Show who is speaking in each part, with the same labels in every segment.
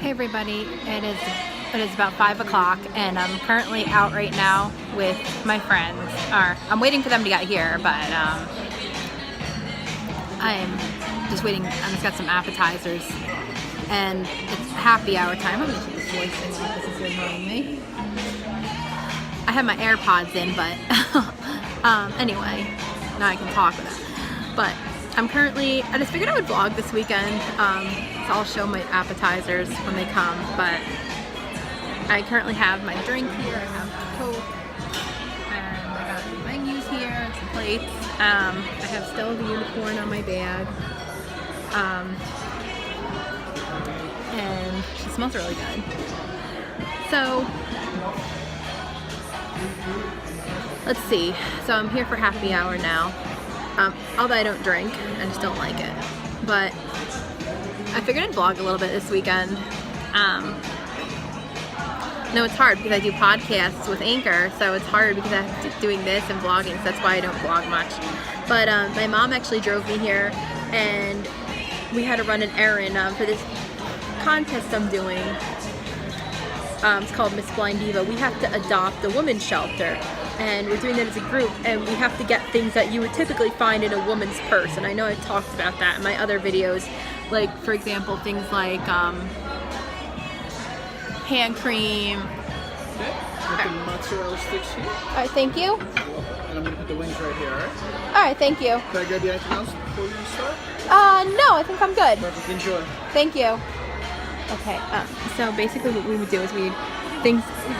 Speaker 1: Hey everybody, it is about 5 o'clock and I'm currently out right now with my friends. I'm waiting for them to get here, but I'm just waiting. I just got some appetizers and it's happy hour time. I'm gonna take this voice thing off, this is annoying me. I have my AirPods in, but anyway, now I can talk with it. But I just figured I would vlog this weekend, so I'll show my appetizers when they come, but I currently have my drink here, I have Coke, and I got some menus here, and some plates. I have still the unicorn on my bag, and it smells really good. So, let's see, so I'm here for happy hour now. Although I don't drink, I just don't like it. But I figured I'd vlog a little bit this weekend. No, it's hard because I do podcasts with Anchor, so it's hard because I'm doing this and vlogging, so that's why I don't vlog much. But my mom actually drove me here, and we had to run an errand for this contest I'm doing. It's called Miss Blind Diva. We have to adopt a women's shelter. And we're doing that as a group, and we have to get things that you would typically find in a woman's purse. And I know I've talked about that in my other videos, like for example things like hand cream.
Speaker 2: Okay, with the mozzarella sticks here.
Speaker 1: Alright, thank you.
Speaker 2: And I'm gonna put the wings right here, alright?
Speaker 1: Alright, thank you.
Speaker 2: Can I grab you anything else before you start?
Speaker 1: No, I think I'm good.
Speaker 2: Perfect, enjoy.
Speaker 1: Thank you. Okay, so basically what we would do is we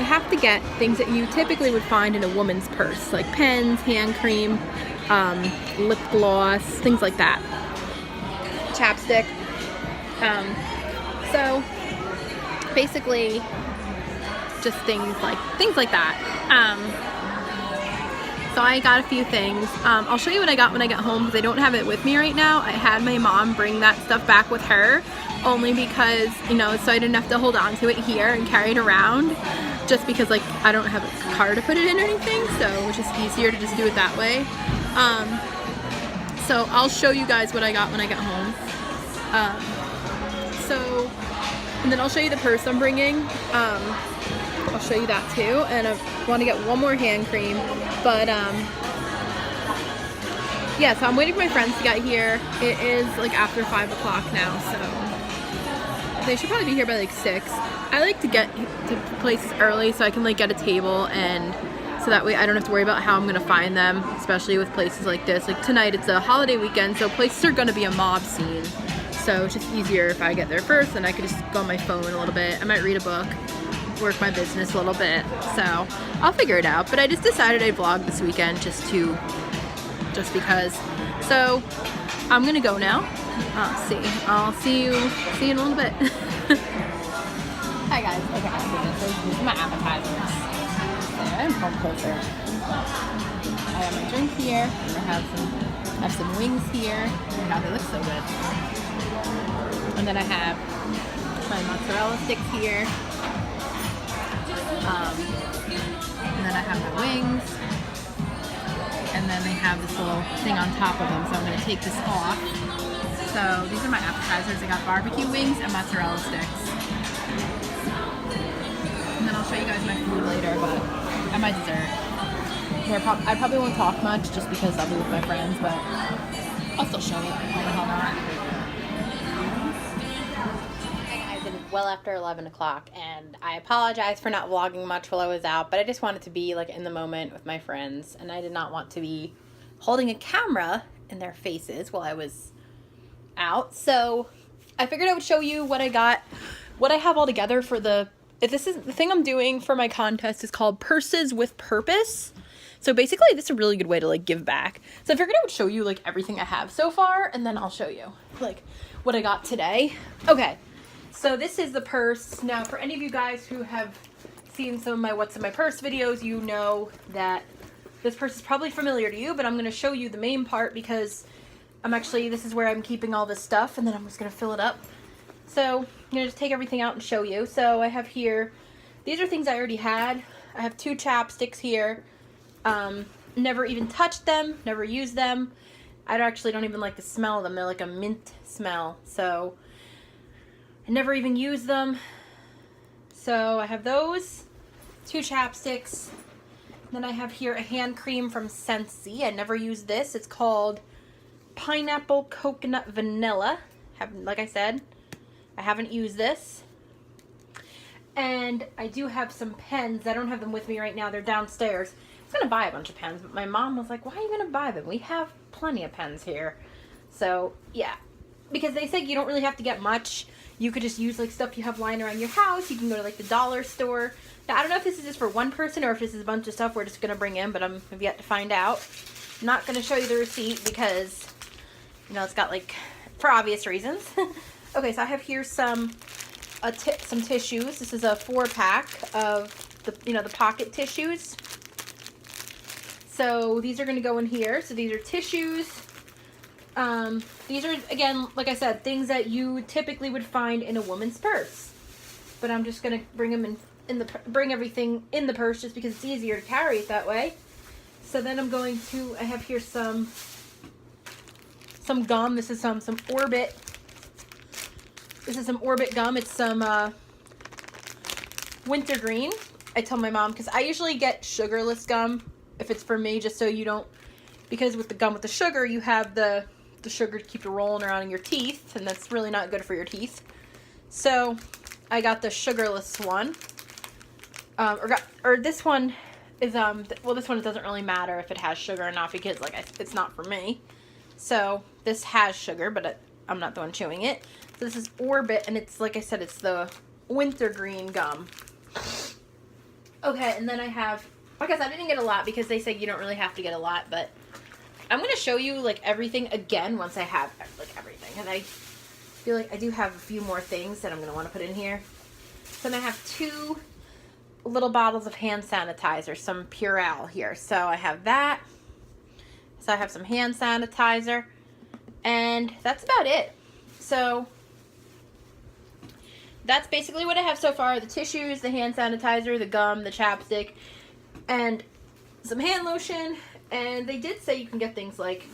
Speaker 1: have to get things that you typically would find in a woman's purse, like pens, hand cream, lip gloss, things like that. Chapstick. So basically just things like that. So I got a few things. I'll show you what I got when I get home because I don't have it with me right now. I had my mom bring that stuff back with her only because, so I didn't have to hold on to it here and carry it around just because I don't have a car to put it in or anything, so it was just easier to just do it that way. So I'll show you guys what I got when I get home. And then I'll show you the purse I'm bringing. I'll show you that too, and I want to get one more hand cream, but yeah, so I'm waiting for my friends to get here. It is after 5 o'clock now, so they should probably be here by 6. I like to get to places early so I can get a table, and so that way I don't have to worry about how I'm gonna find them, especially with places like this. Like tonight, it's a holiday weekend, so places are gonna be a mob scene. So it's just easier if I get there first, and I could just go on my phone a little bit. I might read a book, work my business a little bit. So I'll figure it out. But I just decided I'd vlog this weekend just because. So I'm gonna go now. I'll see you in a little bit. Hi guys. Okay, so these are my appetizers. There, I'm home closer. I have my drink here. And I have some wings here. Oh God, they look so good. And then I have my mozzarella sticks here. And then I have my wings. And then they have this little thing on top of them, so I'm going to take this off. So these are my appetizers. I got barbecue wings and mozzarella sticks. And then I'll show you guys my food later, and my dessert. Here, I probably won't talk much just because I'll be with my friends, but I'll still show you. Why the hell not? Hey guys, it is well after 11 o'clock, and I apologize for not vlogging much while I was out, but I just wanted to be in the moment with my friends, and I did not want to be holding a camera in their faces while I was out. So I figured I would show you what I got, what I have all together for the thing I'm doing for my contest is called Purses with Purpose. So basically this is a really good way to give back. So I figured I would show you everything I have so far, and then I'll show you what I got today. Okay, so this is the purse. Now for any of you guys who have seen some of my what's in my purse videos, you know that this purse is probably familiar to you, but I'm going to show you the main part because this is where I'm keeping all this stuff, and then I'm just going to fill it up. So I'm going to just take everything out and show you. So I have here, these are things I already had. I have 2 chapsticks here. Never even touched them, never used them. I actually don't even like the smell of them. They're like a mint smell. So I never even use them. So I have those, 2 chapsticks. Then I have here a hand cream from Scentsy. I never use this. It's called Pineapple Coconut Vanilla. Like I said, I haven't used this. And I do have some pens. I don't have them with me right now. They're downstairs. I was going to buy a bunch of pens, but my mom was like, why are you going to buy them? We have plenty of pens here. So, yeah. Because they said you don't really have to get much. You could just use like stuff you have lying around your house. You can go to like the dollar store. Now, I don't know if this is just for one person or if this is a bunch of stuff we're just going to bring in, but I've yet to find out. I'm not going to show you the receipt because, you know, it's got like, for obvious reasons. Okay, so I have here some tissues. This is a 4-pack of the pocket tissues. So these are going to go in here. So these are tissues. These are, again, like I said, things that you typically would find in a woman's purse. But I'm just going to bring them bring everything in the purse just because it's easier to carry it that way. So then I have here some gum. This is some Orbit. This is some Orbit gum. It's some wintergreen. I tell my mom, because I usually get sugarless gum if it's for me, just so you don't, because with the gum with the sugar, you have the sugar to keep you rolling around in your teeth, and that's really not good for your teeth. So I got the sugarless one. Or this one is, well, this one doesn't really matter if it has sugar or not because, like, it's not for me. So this has sugar, but I'm not the one chewing it. So this is Orbit, and it's, like I said, it's the wintergreen gum. Okay, and then I have, like I said, I didn't get a lot because they say you don't really have to get a lot, but I'm going to show you, like, everything again once I have, like, everything. And I feel like I do have a few more things that I'm going to want to put in here. So then I have 2 little bottles of hand sanitizer, some Purell here. So I have that. So I have some hand sanitizer. And that's about it. So that's basically what I have so far. The tissues, the hand sanitizer, the gum, the chapstick, and some hand lotion. And they did say you can get things like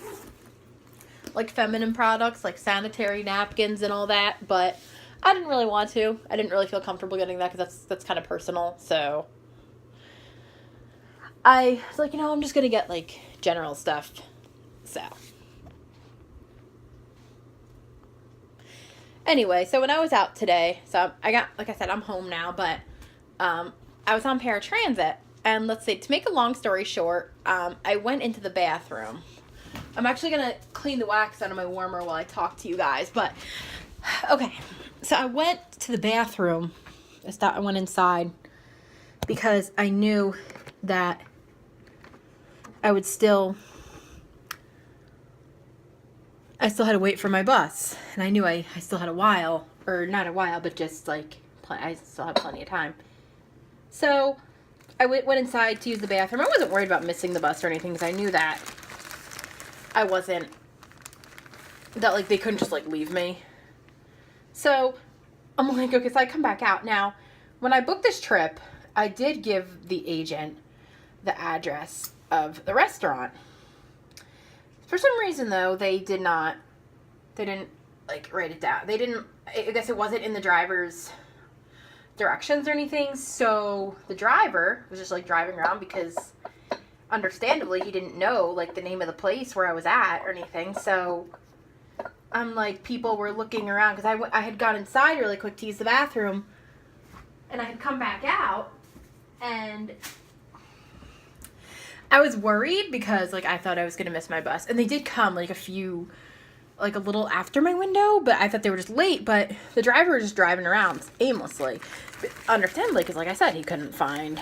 Speaker 1: feminine products, like sanitary napkins and all that, but I didn't really want to. I didn't really feel comfortable getting that because that's kind of personal. So I was like, I'm just going to get, like, general stuff. So anyway, so when I was out today, so I got, like I said, I'm home now, but I was on paratransit. And let's see, to make a long story short, I went into the bathroom. I'm actually going to clean the wax out of my warmer while I talk to you guys. But, okay. So I went to the bathroom. I went inside because I knew that I still had to wait for my bus. And I knew I still had a while. Or not a while, but just like, I still had plenty of time. So I went inside to use the bathroom. I wasn't worried about missing the bus or anything because I knew that like, they couldn't just, like, leave me. So I'm like, okay, so I come back out. Now, when I booked this trip, I did give the agent the address of the restaurant. For some reason, though, they didn't, like, write it down. I guess it wasn't in the driver's directions or anything, so the driver was just, like, driving around because, understandably, he didn't know, like, the name of the place where I was at or anything, so I'm like, people were looking around, because I had gone inside really quick to use the bathroom, and I had come back out, and I was worried because, like, I thought I was going to miss my bus, and they did come, like, a little after my window, but I thought they were just late, but the driver was just driving around aimlessly, understandably, because, like I said, he couldn't find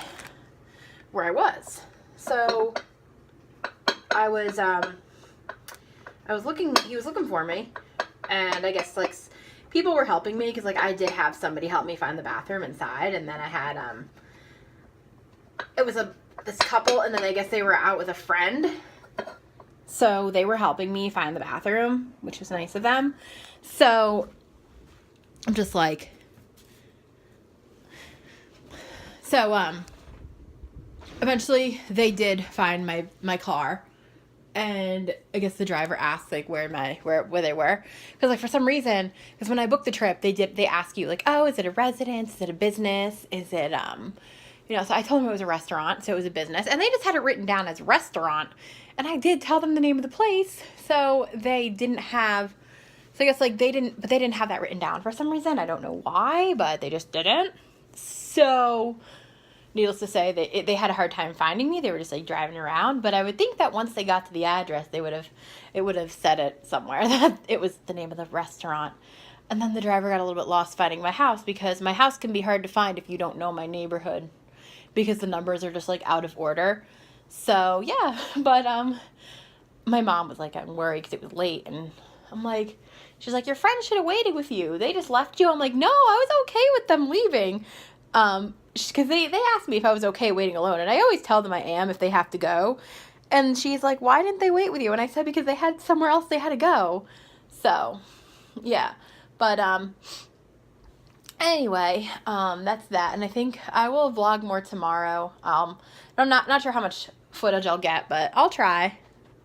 Speaker 1: where I was, so I was looking, he was looking for me, and I guess, like, people were helping me, because, like, I did have somebody help me find the bathroom inside, and then I had, it was this couple, and then I guess they were out with a friend, so they were helping me find the bathroom, which was nice of them, so I'm just like, eventually they did find my car, And I guess the driver asked like where they were, because like for some reason, because when I booked the trip they ask you like, oh, is it a residence, is it a business, is it so I told them it was a restaurant, so it was a business, and they just had it written down as restaurant, and I did tell them the name of the place, so they didn't have, so I guess like they didn't have that written down for some reason. I don't know why, but they just didn't. So needless to say, they had a hard time finding me. They were just like driving around. But I would think that once they got to the address, it would have said it somewhere that it was the name of the restaurant. And then the driver got a little bit lost finding my house, because my house can be hard to find if you don't know my neighborhood, because the numbers are just like out of order. So yeah, but my mom was like, I'm worried because it was late, and I'm like, she's like, your friend should have waited with you. They just left you. I'm like, no, I was okay with them leaving. Because they asked me if I was okay waiting alone, and I always tell them I am if they have to go. And she's like, why didn't they wait with you? And I said, because they had somewhere else they had to go. So, yeah. But, anyway, that's that. And I think I will vlog more tomorrow. I'm not sure how much footage I'll get, but I'll try.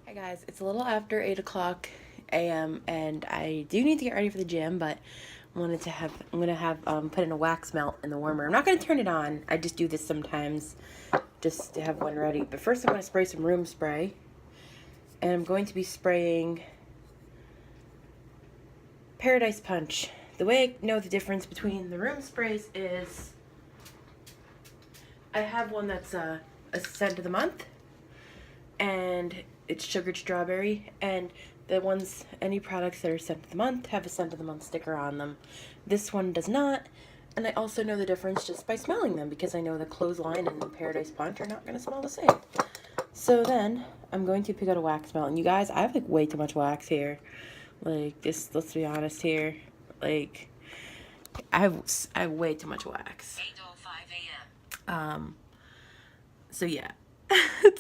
Speaker 1: Hi guys, it's a little after 8 o'clock a.m. and I do need to get ready for the gym, but I'm gonna put in a wax melt in the warmer. I'm not gonna turn it on. I just do this sometimes just to have one ready. But first I'm gonna spray some room spray, and I'm going to be spraying Paradise Punch. The way I know the difference between the room sprays is I have one that's a scent of the month, and it's sugared strawberry, and the ones, any products that are scent of the month have a scent of the month sticker on them. This one does not, and I also know the difference just by smelling them, because I know the Clothesline and the Paradise Punch are not going to smell the same. So then I'm going to pick out a wax melt, and you guys, I have like way too much wax here. Like, just let's be honest here. Like, I have way too much wax.
Speaker 3: 8:05 a.m.
Speaker 1: So yeah.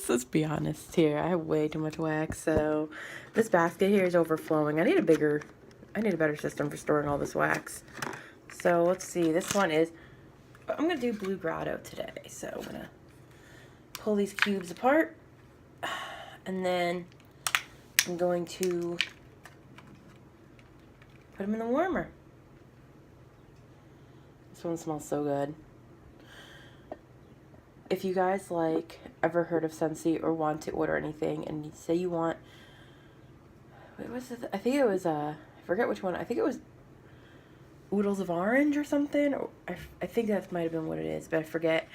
Speaker 1: Let's be honest here. I have way too much wax, so this basket here is overflowing. I need a better system for storing all this wax. So let's see. This one is, I'm gonna do Blue Grotto today. So I'm gonna pull these cubes apart, and then I'm going to put them in the warmer. This one smells so good. If you guys ever heard of Scentsy or want to order anything, and you say you want, what was it? I think it was I forget which one. I think it was Oodles of Orange or something. Or I think that might have been what it is, but I forget.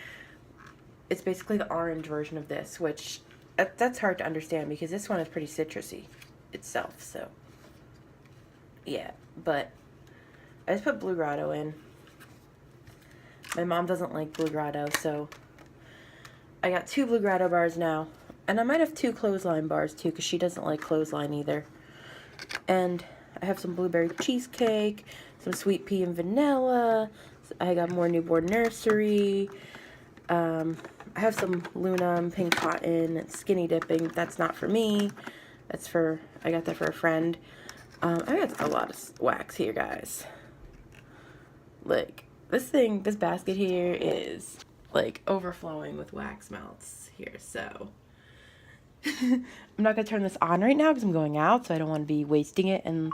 Speaker 1: It's basically the orange version of this, which that's hard to understand because this one is pretty citrusy itself. So yeah, but I just put Blue Grotto in. My mom doesn't like Blue Grotto, so I got 2 Blue Grotto bars now. And I might have 2 Clothesline bars too, because she doesn't like Clothesline either. And I have some blueberry cheesecake, some sweet pea and vanilla. I got more Newborn Nursery. I have some Luna and Pink Cotton, skinny dipping. That's not for me. I got that for a friend. I got a lot of wax here, guys. Like, this basket here is like overflowing with wax melts here, so I'm not gonna turn this on right now because I'm going out, so I don't want to be wasting it. And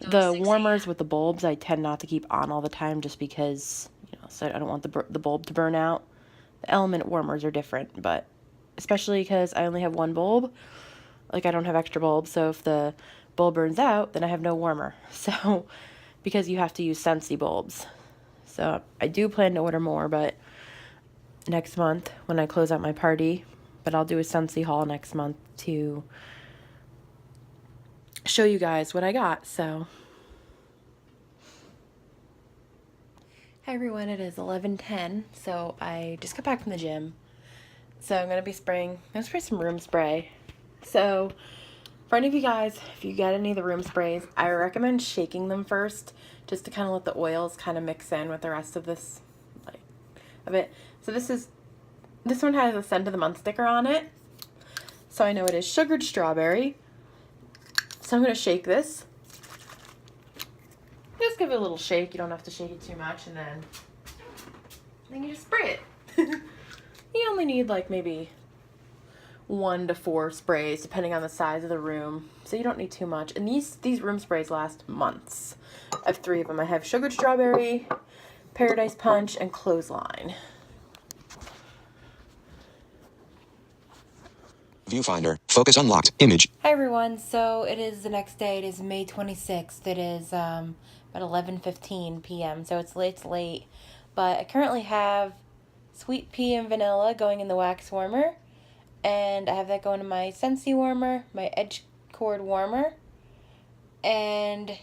Speaker 1: the warmers with the bulbs I tend not to keep on all the time, just because, so I don't want the bulb to burn out. The element warmers are different, but especially because I only have 1 bulb, like I don't have extra bulbs, so if the bulb burns out, then I have no warmer. So because you have to use Scentsy bulbs. So I do plan to order more, but next month when I close out my party. But I'll do a Scentsy haul next month to show you guys what I got. So hi everyone, it is 11:10. So I just got back from the gym. So I'm gonna spray some room spray. So for any of you guys, if you get any of the room sprays, I recommend shaking them first, just to kind of let the oils kind of mix in with the rest of this, of it. So this one has a scent of the month sticker on it, so I know it is sugared strawberry. So I'm gonna shake this. Just give it a little shake. You don't have to shake it too much, and then you just spray it. You only need like maybe
Speaker 4: 1 to 4 sprays depending on the size of the room, so you don't need too much. And these room sprays last months. I have 3 of them. I have Sugared Strawberry, Paradise Punch, and Clothesline.
Speaker 5: Viewfinder. Focus unlocked. Image.
Speaker 4: Hi everyone. So it is the next day. It is May 26th. It is about 11:15 p.m. So it's late, but I currently have Sweet Pea and Vanilla going in the wax warmer, and I have that going in my Scentsy warmer, my Edge Cord warmer, and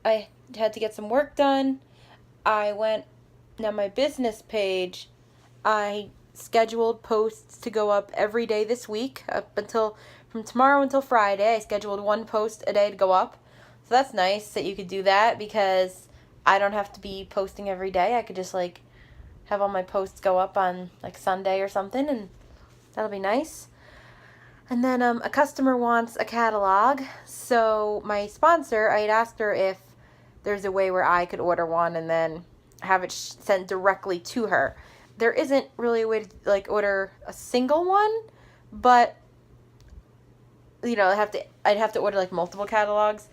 Speaker 4: I had to get some work done. Now my business page, I scheduled posts to go up every day this week, from tomorrow until Friday. I scheduled 1 post a day to go up. So that's nice that you could do that, because I don't have to be posting every day. I could just have all my posts go up on Sunday or something, and that'll be nice. And then a customer wants a catalog. So my sponsor, I had asked her if there's a way where I could order one and then have it sent directly to her. There isn't really a way to order a single one, but I'd have to order multiple catalogs.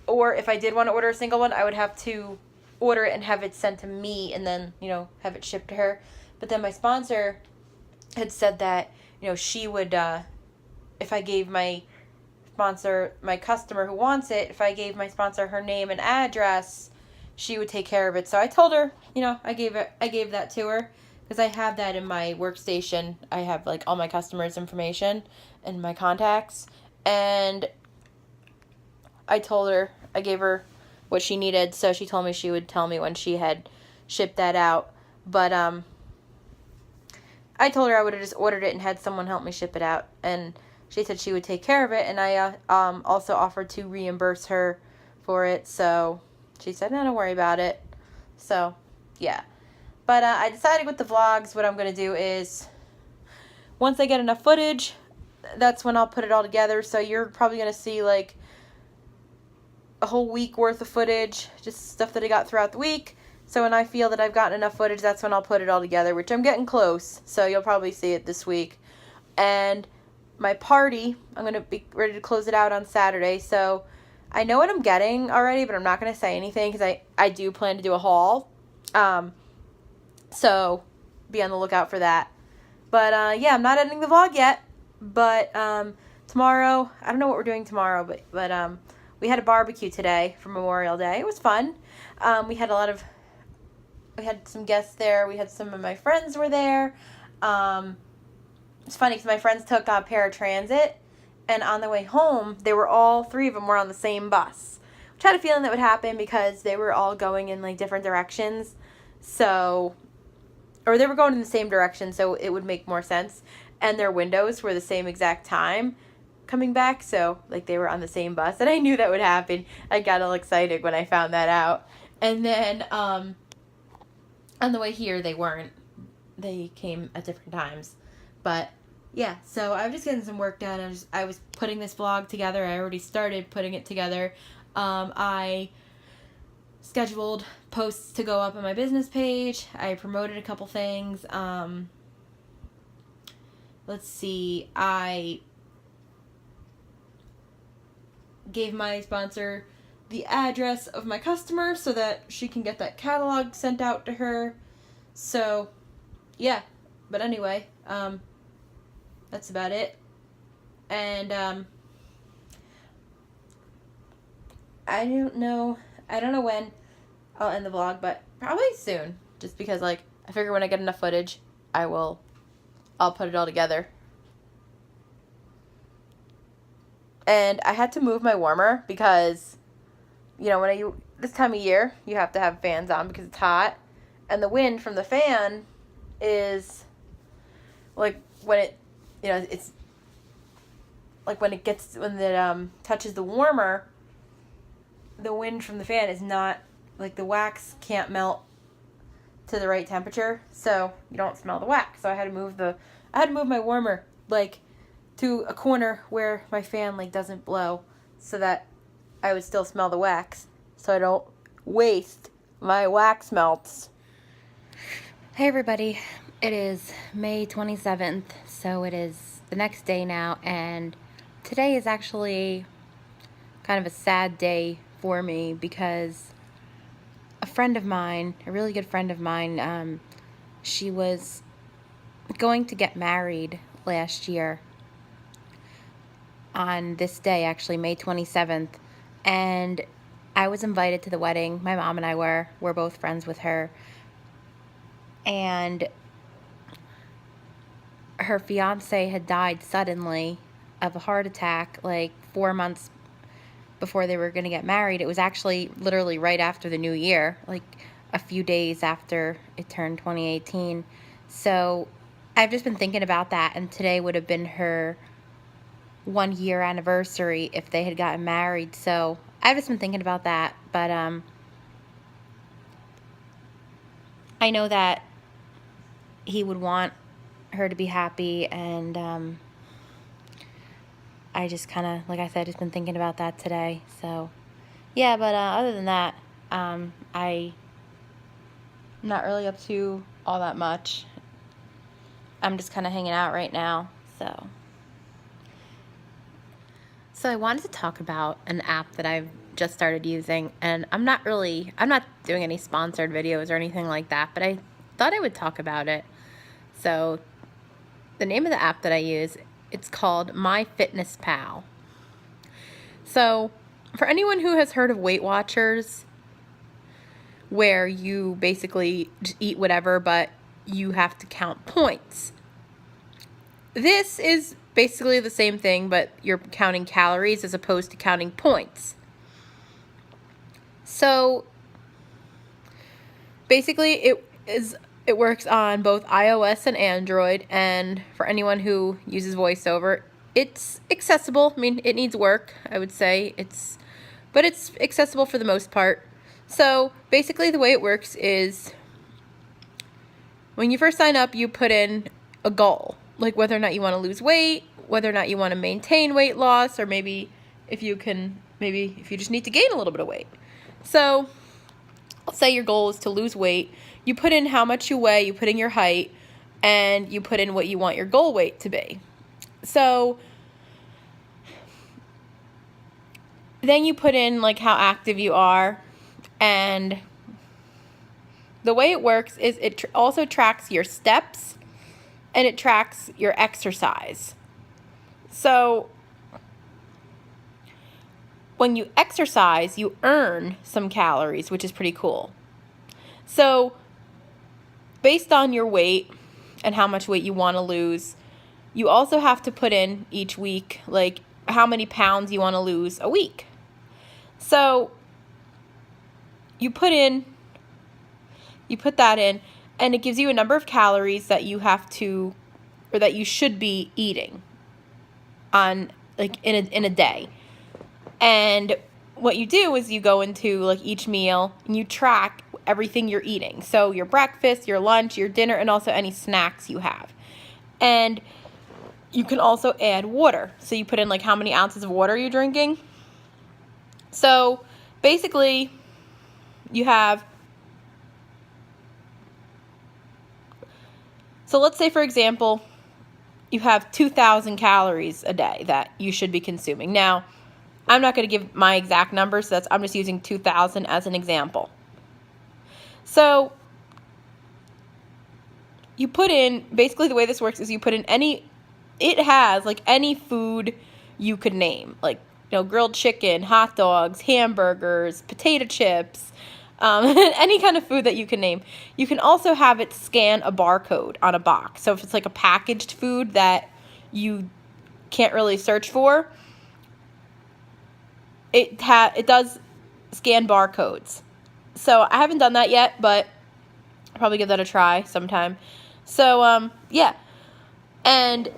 Speaker 4: Or if I did want to order a single one, I would have to order it and have it sent to me and then, have it shipped to her. But then my sponsor had said that, she would, if I gave my customer who wants it, if I gave my sponsor her name and address, she would take care of it. So I told her, I gave that to her, because I have that in my workstation. I have all my customers' information and my contacts, and I gave her what she needed, so she told me she would tell me when she had shipped that out. But I told her I would have just ordered it and had someone help me ship it out, and she said she would take care of it, and I also offered to reimburse her for it, so she said, no, don't worry about it. So, yeah. But I decided with the vlogs, what I'm going to do is, once I get enough footage, that's when I'll put it all together. So you're probably going to see a whole week worth of footage, just stuff that I got throughout the week. So when I feel that I've gotten enough footage, that's when I'll put it all together, which I'm getting close. So you'll probably see it this week. And my party, I'm going to be ready to close it out on Saturday. So I know what I'm getting already, but I'm not going to say anything, because I do plan to do a haul. So be on the lookout for that. But yeah, I'm not editing the vlog yet. But tomorrow, I don't know what we're doing tomorrow, but we had a barbecue today for Memorial Day. It was fun. We had some guests there. We had some of my friends were there. It's funny because my friends took paratransit, and on the way home, all 3 of them were on the same bus, which I had a feeling that would happen because they were all going in different directions. Or they were going in the same direction, so it would make more sense. And their windows were the same exact time coming back, so they were on the same bus, and I knew that would happen. I got all excited when I found that out. And then on the way here, they weren't. They came at different times. But yeah, so I was just getting some work done. I was putting this vlog together. I already started putting it together. I scheduled posts to go up on my business page. I promoted a couple things. Let's see. I gave my sponsor the address of my customer so that she can get that catalog sent out to her. So, yeah. But anyway, that's about it. And I don't know when I'll end the vlog, but probably soon. Just because, I figure when I get enough footage, I'll put it all together. And I had to move my warmer because, this time of year, you have to have fans on because it's hot. And the wind from the fan is, when it, it's, when it touches the warmer, the wind from the fan is not, the wax can't melt to the right temperature, so you don't smell the wax. So I had to move my warmer, to a corner where my fan, doesn't blow, so that I would still smell the wax, so I don't waste my wax melts. Hey everybody, It is May 27th, so it is the next day now, and today is actually kind of a sad day for me because a friend of mine, a really good friend of mine, she was going to get married last year on this day, actually, May 27th, and I was invited to the wedding. My mom and I we're both friends with her, and her fiance had died suddenly of a heart attack like 4 months before they were going to get married. It was actually literally right after the new year, like a few days after it turned 2018. So I've just been thinking about that, and today would have been her 1 year anniversary if they had gotten married. So I've just been thinking about that, but I know that he would want her to be happy, and I just kind of, like I said, just been thinking about that today. So yeah, but other than that, I'm not really up to all that much. I'm just kind of hanging out right now. So I wanted to talk about an app that I've just started using, and I'm not doing any sponsored videos or anything like that, but I thought I would talk about it. So the name of the app that I use, it's called MyFitnessPal. So for anyone who has heard of Weight Watchers, where you basically just eat whatever, but you have to count points. This is basically the same thing, but you're counting calories as opposed to counting points. So basically it works on both iOS and Android, and for anyone who uses VoiceOver, it's accessible. I mean, it needs work, I would say. But it's accessible for the most part. So basically the way it works is when you first sign up, you put in a goal, like whether or not you want to lose weight, whether or not you want to maintain weight loss, or maybe if you just need to gain a little bit of weight. So let's say your goal is to lose weight. You put in how much you weigh, you put in your height, and you put in what you want your goal weight to be. So then you put in like how active you are, and the way it works is it also tracks your steps and it tracks your exercise. So when you exercise, you earn some calories, which is pretty cool. So based on your weight and how much weight you want to lose, you also have to put in each week, like how many pounds you want to lose a week. So you put that in, and it gives you a number of calories that you have to, or that you should be eating on, like in a day. And what you do is you go into like each meal and you track everything you're eating. So your breakfast, your lunch, your dinner, and also any snacks you have. And you can also add water. So you put in like how many ounces of water you're drinking. So basically you have, so let's say for example, you have 2,000 calories a day that you should be consuming. Now, I'm not going to give my exact numbers, so I'm just using 2,000 as an example. So you put in, basically the way this works is you put in it has like any food you could name, like, you know, grilled chicken, hot dogs, hamburgers, potato chips, any kind of food that you can name. You can also have it scan a barcode on a box. So if it's like a packaged food that you can't really search for, it does scan barcodes. So I haven't done that yet, but I'll probably give that a try sometime. So yeah, and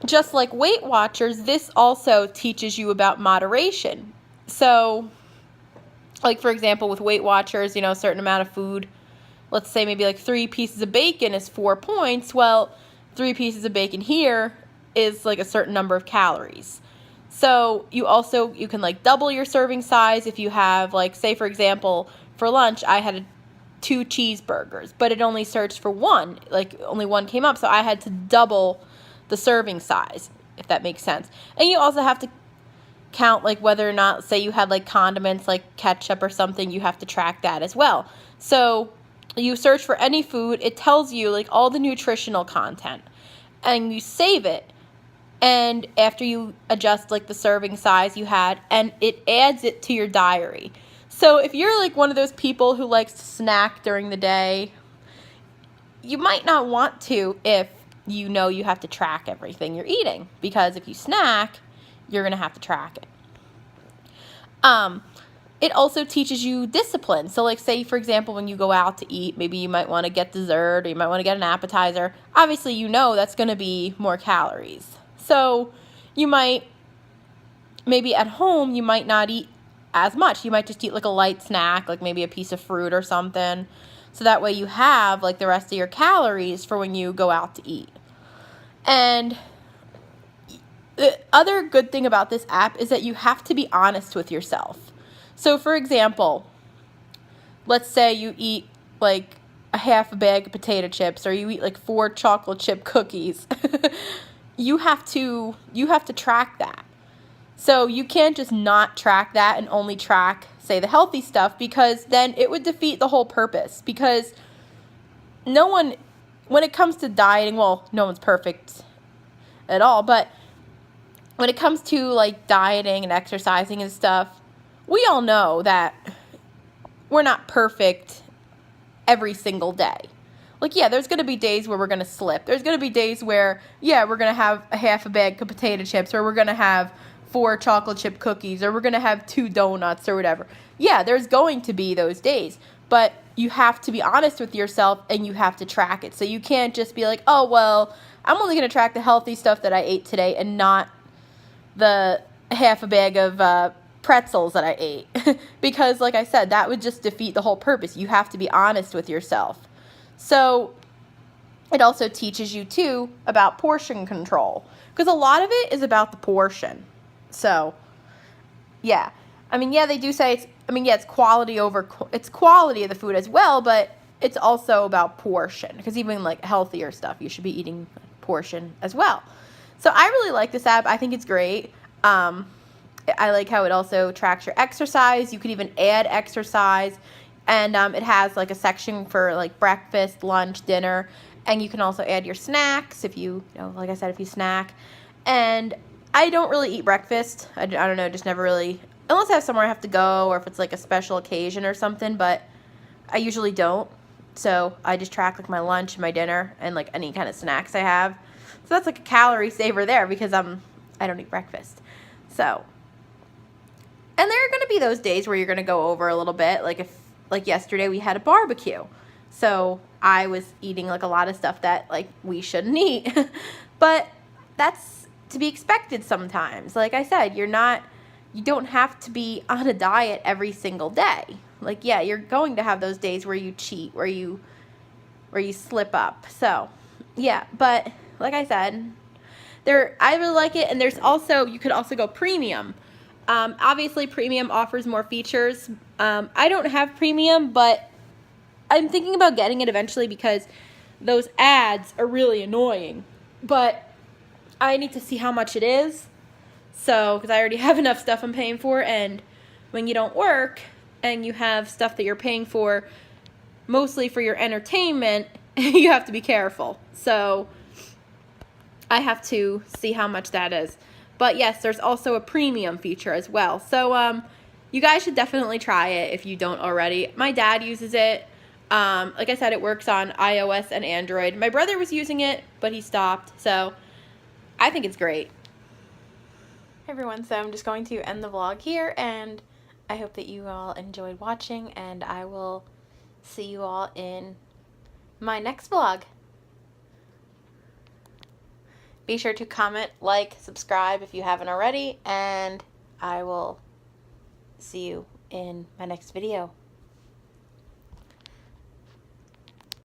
Speaker 4: just like Weight Watchers, this also teaches you about moderation. So like for example, with Weight Watchers, you know, a certain amount of food, let's say maybe like 3 pieces of bacon is 4 points. Well, 3 pieces of bacon here is like a certain number of calories. So you can like double your serving size if you have, like, say for example, for lunch I had 2 cheeseburgers, but it only searched for one. Like, only one came up, so I had to double the serving size, if that makes sense. And you also have to count, like, whether or not, say you had, like, condiments, like ketchup or something, you have to track that as well. So you search for any food, it tells you, like, all the nutritional content, and you save it. And after you adjust, like, the serving size you had, and it adds it to your diary. So if you're, like, one of those people who likes to snack during the day, you might not want to if you know you have to track everything you're eating. Because if you snack, you're going to have to track it. It also teaches you discipline. So, like, say, for example, when you go out to eat, maybe you might want to get dessert or you might want to get an appetizer. Obviously, you know that's going to be more calories. So you might, maybe at home, you might not eat as much. You might just eat like a light snack, like maybe a piece of fruit or something. So that way you have like the rest of your calories for when you go out to eat. And the other good thing about this app is that you have to be honest with yourself. So for example, let's say you eat like a half a bag of potato chips or you eat like 4 chocolate chip cookies. You have to track that. So you can't just not track that and only track, say, the healthy stuff, because then it would defeat the whole purpose. Because no one, when it comes to dieting, well, no one's perfect at all, but when it comes to like dieting and exercising and stuff, we all know that we're not perfect every single day. Like, yeah, there's going to be days where we're going to slip. There's going to be days where, yeah, we're going to have a half a bag of potato chips, or we're going to have 4 chocolate chip cookies, or we're going to have 2 donuts or whatever. Yeah, there's going to be those days, but you have to be honest with yourself and you have to track it. So you can't just be like, oh, well, I'm only going to track the healthy stuff that I ate today and not the half a bag of pretzels that I ate. Because, like I said, that would just defeat the whole purpose. You have to be honest with yourself. So it also teaches you, too, about portion control. Because a lot of it is about the portion. So, yeah. I mean, yeah, they do say it's quality over, it's quality of the food as well, but it's also about portion. Because even, like, healthier stuff, you should be eating portion as well. So I really like this app. I think it's great. I like how it also tracks your exercise. You could even add exercise. And it has like a section for like breakfast, lunch, dinner. And you can also add your snacks if you like I said, if you snack. And I don't really eat breakfast. I don't know, just never really, unless I have somewhere I have to go or if it's like a special occasion or something. But I usually don't. So I just track like my lunch and my dinner and like any kind of snacks I have. So that's like a calorie saver there because I don't eat breakfast. So, and there are going to be those days where you're going to go over a little bit. Like yesterday we had a barbecue. So I was eating like a lot of stuff that like we shouldn't eat. But that's to be expected sometimes. Like I said, you don't have to be on a diet every single day. Like, yeah, you're going to have those days where you cheat, where you slip up. So, yeah, but like I said, I really like it. And you could also go premium. Obviously, premium offers more features. I don't have premium, but I'm thinking about getting it eventually because those ads are really annoying. But I need to see how much it is. So, because I already have enough stuff I'm paying for, and when you don't work and you have stuff that you're paying for mostly for your entertainment, you have to be careful. So, I have to see how much that is. But yes, there's also a premium feature as well. So you guys should definitely try it if you don't already. My dad uses it. Like I said, it works on iOS and Android. My brother was using it, but he stopped. So I think it's great. Hey everyone, so I'm just going to end the vlog here, and I hope that you all enjoyed watching, and I will see you all in my next vlog. Be sure to comment, like, subscribe if you haven't already, and I will see you in my next video.